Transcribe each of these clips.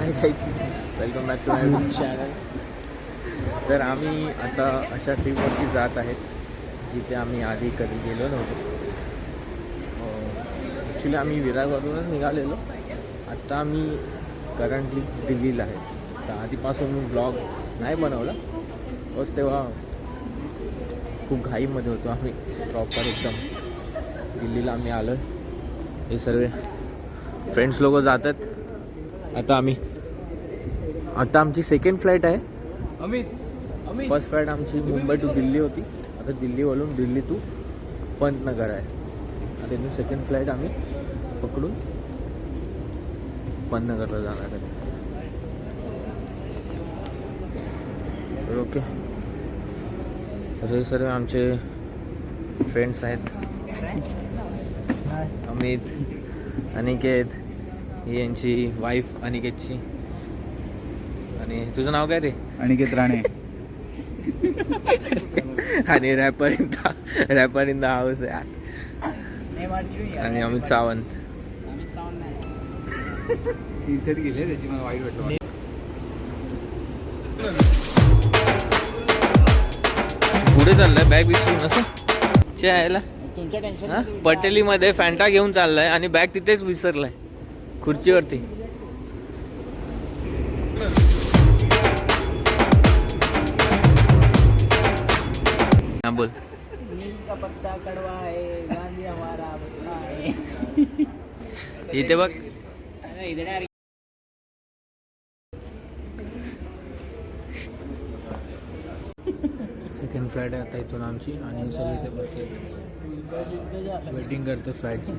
High guys, welcome back to my YouTube channel. तर आम्ही आता अशा ट्रिपवरती जात आहेत जिथे आम्ही आधी कधी गेलो नव्हतो. ॲक्च्युली आम्ही विरारवरूनच निघालेलो. आत्ता आम्ही करंटली दिल्लीला आहे. तर आधीपासून मी ब्लॉग नाही बनवला, बस तेव्हा खूप घाईमध्ये होतो आम्ही. प्रॉपर एकदम दिल्लीला आम्ही आलो. हे सर्व फ्रेंड्स लोक जातात. आता आमची सेकंड फ्लाईट आहे. फर्स्ट फ्लाईट आमची मुंबई टू दिल्ली होती. आता दिल्लीवरून दिल्ली टू पंतनगर आहे. आता इथून सेकंड फ्लाईट आम्ही पकडून पंतनगरला जाणार आहे. तर ओके, तर हे सर्व आमचे फ्रेंड्स आहेत. अमित, अनिकेत, ही यांची वाईफ अनिकेतची. आणि तुझं नाव काय रे? अनिकेत राणे. आणि रॅपर इन द हाऊस आहे. आणि अमित सावंत. गेले त्याची मला वाईट वाटलं. पुढे चाललाय बॅग विसरून असं यायला. तुमच्या टेन्शन पटेलीमध्ये फॅन्टा घेऊन चाललाय आणि बॅग तिथेच विसरलाय खुर्चीवरती. बोल. पत्ता कडवा आहे, गांधी हमारा बच्चा आहे. इथे बघ. सेकंड फ्लाईट आहे आता इथून आमची. आणि सगळे इथे बसले वेटिंग करतो फ्लाईटची.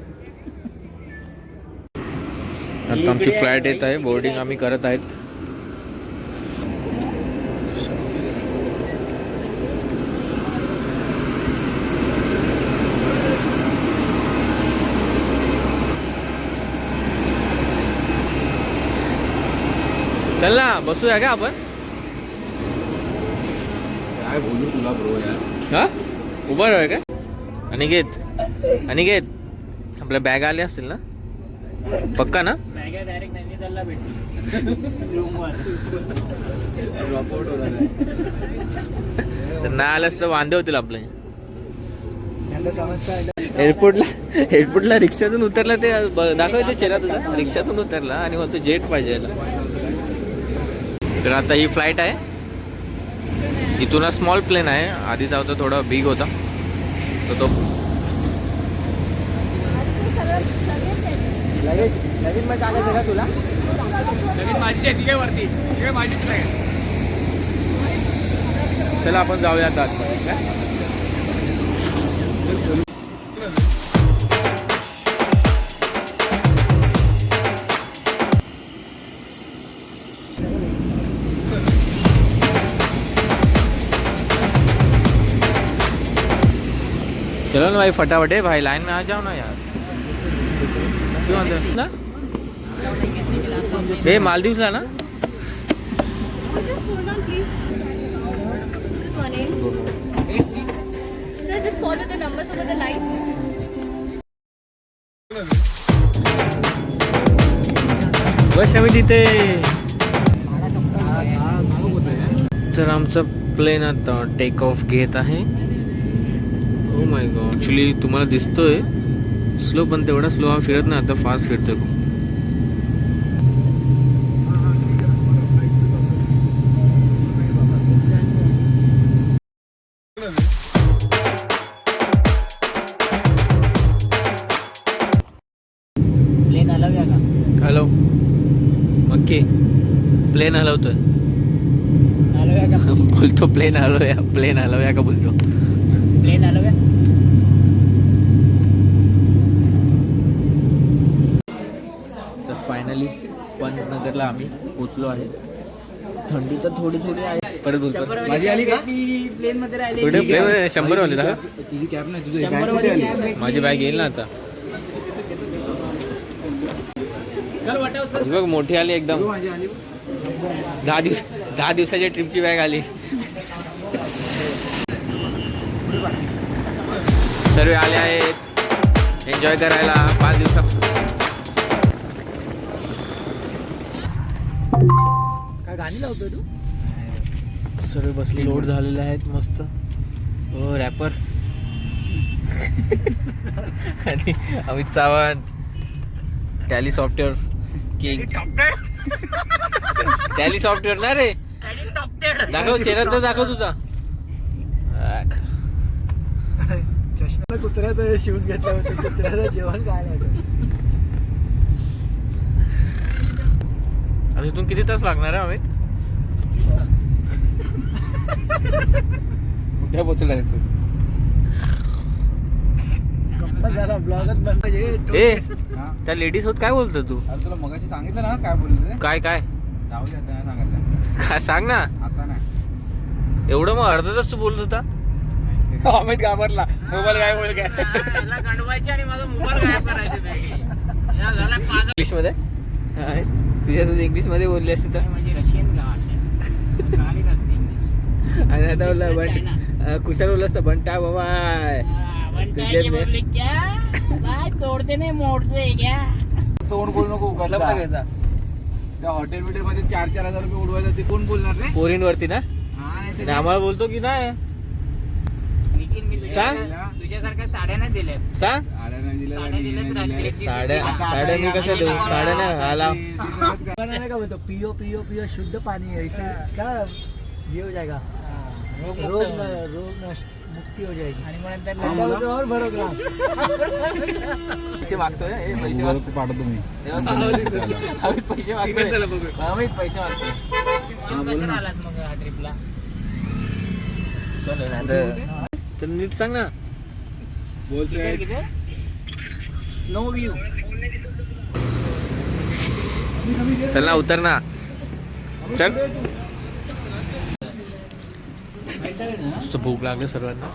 आता आमची फ्लाईट येत आहे. बोर्डिंग आम्ही करत आहेत. चल ना, बसूया का आपण? काय बोलू तुला ब्रो यार. हा, उभा राहूया का? अनिकेत आपल्या बॅग आले असतील ना? पक्का ना? डायरेक्ट नैनितालला भेटू. नाही आलंच तर वांदे होतील आपले. एअरपोर्टला रिक्षातून उतरला ते दाखवायचं चेहरा तुझा. रिक्षातून उतरला आणि मग तो जेट पाहिजे. तर आता ही फ्लाईट आहे. इथून स्मॉल प्लेन आहे. आधीचा होता थोडा बिग होता. तर तो नवीन मग टाकायचं का तुला? नवीन माझी आहे ती काय वरती, काय माझीच नाही. चला आपण जाऊया आता आतमध्ये. चलो ना भाई, फटाफट है भाई, लाइन में आ जाओ ना यार. क्यों अंदर ना? हे मालदीव्सला ना? Just hold on, please. Good morning. Sir, just follow the numbers over the lights. बस आम्ही तिथे. तर आमचा प्लेन आता टेक ऑफ घेत आहे. ओ माय गॉड, ॲक्च्युली तुम्हाला दिसतोय स्लो, पण तेवढा स्लो हा फिरत नाही. आता फास्ट फिरतोय खूप. प्लेन हलवूया का? हॅलो मक्की, प्लेन हलवतोय. हलवूया का? बोलतो प्लेन हलवूया का बोलतो. प्लेन हलवूया. तर फायनली पंतनगरला आम्ही पोचलो आहे. थंडी तर थोडी आहे. परत बोलतो माझी आली का? प्लेन मध्ये राहिले. थोडे प्लेन 100 वाले का? तुझी कॅब नाही, तुझी 100 वाली आली. माझी बॅग येईल ना आता. ही बघ मोठी आली एकदम. माझी आली. 10 दिवसाच्या ट्रिपची बॅग आली. सर्व आले आहेत एन्जॉय करायला 5 दिवसात. काय गाणी लावतोय तू? सर्व बसले लोड झालेले आहेत मस्त. हो रॅपर आणि Amit Sawant tally software king. Tally software ना रे. दाखव चेहरा तर दाखव तुझा. चष्मा कुत्र्याचं शिवून घेतलं होतं. कुत्र्याचं जेवण काय लागलं. आता इथून किती तास लागणार आहे अमित? 25 तास. कुठे पोहोचणार आहे तू? गप्पा झाला ब्लॉगच बंद पाहिजे. ए त्या लेडीज सोबत काय बोलतो तू? अरे तुला मगाशी सांगितलं ना काय बोलले ते? काय काय जाऊ द्या त्यांना सांगितलं. काय सांग ना. आता नाही. एवढं मग अर्धा तास तू बोलत होता. अमित घाबरला. मोबाईल काय बोल काय त्याला गंडवायचे आणि माझा मोबाईल गायब करायचे. या झाला पागल. इंग्लिश मध्ये तुझ्यासोबत इंग्लिश मध्ये बोलली असती तर. म्हणजे रशियन भाषा गाणी नसते इंग्लिश. आणि आता बोलला बंट कुशाल बोलला असतं बंटा बाबा तुझे बोलले क्या काय तोडते नाही मोडते क्या. तोंड बोलू नको उगाच. घ्यायचा त्या हॉटेल बिटेल मध्ये 4,000 रुपये उडवायचं ते कोण बोलणार रे? पोरींवरती ना. हा नाही आणि आम्हाला बोलतो की नाही निखिल मी सांग. तुझ्यासारख्या साड्या नाही दिल्या. सांग. साड्या नाही दिल्या, साड्या गाडी दिल्यात नाही रात्री दिल्या. एक दिवशी साड्या दिल्या. साड्या मी कशा देऊ? साड्या नाही आला. काय बोलतो पियो शुद्ध पानी है इसे क्या ये हो जाएगा. रोग नष्ट मुक्ती हो जाएगी. आणि मग नंतर और भरोगा. पैसे मागतोय हे, पैसे मला खूप पाठवतो मी. अमित पैसे मागतोय. अमित पैसे मागतोय. कशाला आलास मग या ट्रिपला. तर नीट सांग ना. बोल साहेब. No view. चल ना उतर ना. चल. मस्त भूक लागले सर्वांना.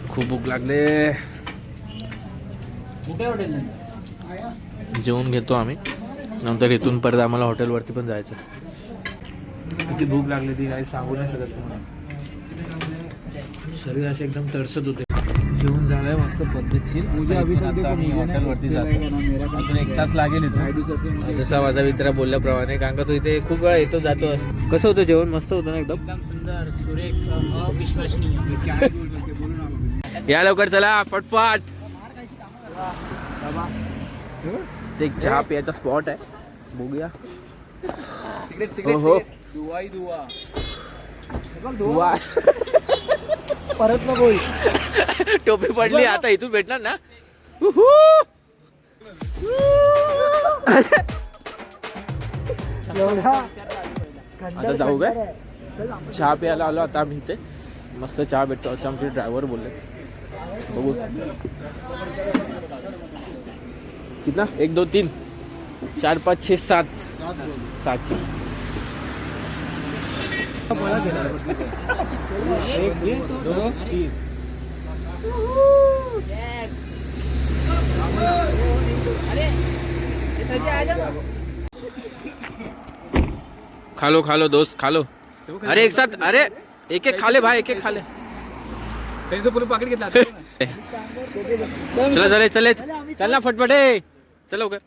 खूप भूक लागले. कुठे हॉटेल जेवून घेतो आम्ही. नंतर इथून परत आम्हाला हॉटेलवरती पण जायचं. किती भूक लागली ती काही सांगू नाही शकत तुम्हाला. शरीर असे एकदम तरसत होते. जेवून झालंय मस्त पद्धतशीर. आता आम्ही हॉटेलवरती जातो. अजून 1 तास लागेल इथून. जसा माझा मित्र बोलल्याप्रमाणे कारण का तो इथे खूप वेळा येतो जातो असतो. कसं होतं जेवण? मस्त होतं ना एकदम. एकदम सुंदर सुरेख अविश्वसनीय. या लवकर चला फटफट. ते एक चहा प्यायचा स्पॉट आहे. बघूया. हो दुवाई दुवा. दुवा. परत न बोल. टोपी पडली आता इथून भेटणार ना. आता जाऊ काय? चहा प्यायला आलो आता आम्ही इथे. मस्त चहा भेटतो असं आमचे ड्रायव्हर बोलले. बघू कितना 1 2 3 4 5 6 7 7ची. खा लो दोस्त खा लो. अरे एक साथ. अरे एक एक खा ले भाई. एक खा ले. त्यांनी तो पूर्ण पाकिट घेतला. चला चले चल ना फटफट. चल लवकर.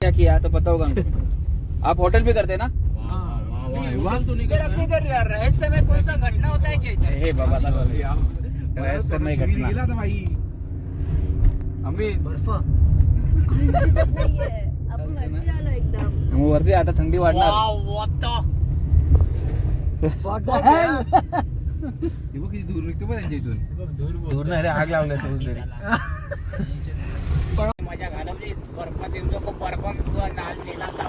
क्या किया तो पता होगा. आप होटल पे करते ना. रहस्य में कौन सा घटना होता है क्या. हे बाबा रहस्यमय घटना. गेला आता बाई. आम्ही बर्फ. आपण वरती आलो एकदम. मग वरती आता थंडी वाढणार. किती दूर निघतो पण त्यांच्या इथून. दूर नाही रे. आग लावल्या सोडून तरी. मजा घालवली बर्फात. इन लोग को बर्फ में नाच दिला था.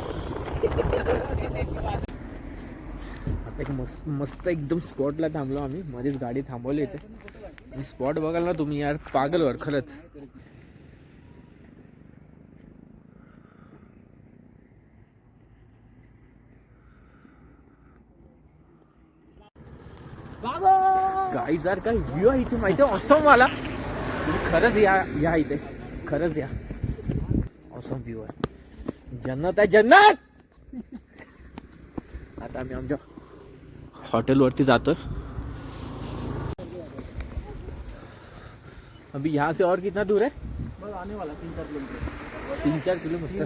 आता एक मस्त एकदम स्पॉटला थांबलो आम्ही. मध्येच गाडी थांबवली इथे. आणि स्पॉट बघाल ना तुम्ही यार पागलवर खरंच. काही जर काही व्ह्यू आहे इथे माहिती आहे. ऑसम मला तुम्ही खरंच या इथे. खरंच या. ऑसम व्ह्यू आहे. जन्नत आहे जन्नत. आता आम्ही आमच्या हॉटेलवरती जातो. अभी यहाँ से और कितना दूर है? आने वाला 3-4 किलोमीटर. 3-4 किलोमीटर.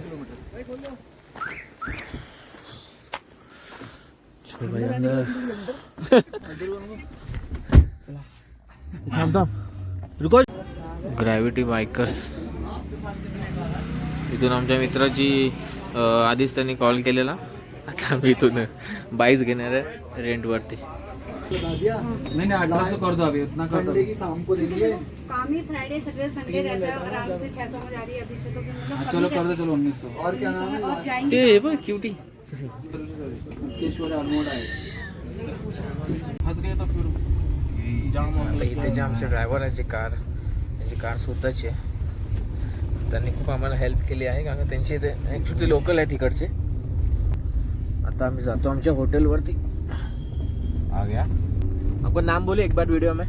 चलो भाई अंदर थांब रुको. ग्रॅव्हिटी बायकर्स इथून आमच्या मित्राची आधीच त्यांनी कॉल केलेला. आता आम्ही इथून बाईक्स घेणार आहे रेंटवरती. नहीं 1800 कर दो अभी उतना कर दो. संडे की शाम को देंगे. काम ही फ्राइडे सैटरडे संडे रहता है. आराम से 600 में जा रही है अभी से तो फिर मतलब चलो कर दो, चलो 1900. और क्या नाम है? आप जाएंगे हे बघ क्यूटी. केशवर अनमोड आहे. फंस गए तो फिर आता इथे जे आमचे ड्रायव्हर आहे, जे त्यांची कार स्वतःची आहे, त्यांनी खूप आम्हाला हेल्प केली आहे. कारण त्यांची इथे ॲक्च्युली ते लोकल आहे तिकडचे. आता आम्ही जातो आमच्या हॉटेलवरती. आ गया. आपका नाम बोले एक बार वीडियो में.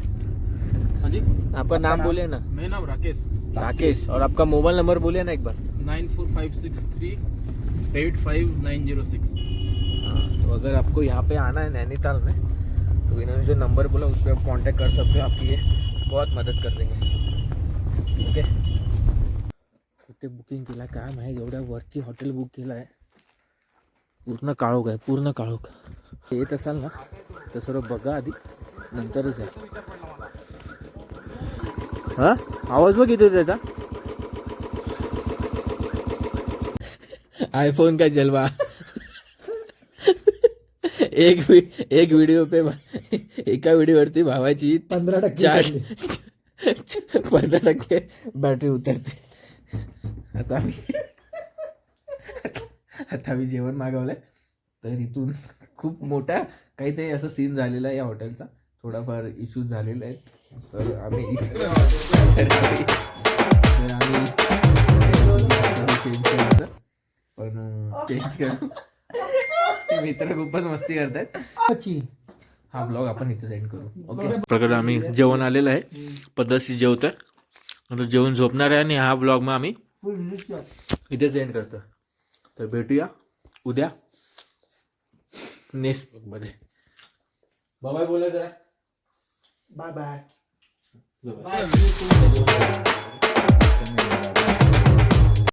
हाँ जी, आपका नाम बोले ना. मेरा नाम राकेश. और आपका मोबाइल नंबर बोले ना एक बार. 9456385906. तो अगर आपको यहाँ पे आना है नैनीताल में, तो इन्होंने जो नंबर बोला उस पर आप कांटेक्ट कर सकते हो. आपकी ये बहुत मदत कर देंगे. ओके. कुठे बुकिंग केला काय माहिती, एवढ्या वरती हॉटेल बुक केलं आहे. पूर्ण काळोख आहे, पूर्ण काळोख. येत असाल ना तर सर्व बघा आधी, नंतरच आहे. हा आवाज बघ येतो त्याचा. आईफोन का जलवा. एक व्हिडिओ पे एका व्हिडिओवरती भावाची 15% बॅटरी उतरते. आता आम्ही जेवण मागवलंय, तर इथून खूप मोठा काहीतरी असं सीन झालेला आहे या हॉटेलचा. थोडाफार इश्यूज झालेले आहेत, तर आम्ही चेंज करायचं, पण चेंज करू. मित्र खूपच मस्ती करतायत. हा ब्लॉग आपण इथे सेंड करू. ओके. प्रकारे आम्ही जेवण आलेलं आहे, पद्धतशीर जेवतोय. आता जेवण झोपणार आहे आणि हा ब्लॉग मग आम्ही इथे सेंड करतो. तर भेटूया उद्या नेक्स्ट मध्ये. बाय बोलायचं आहे. Bye bye. बाय.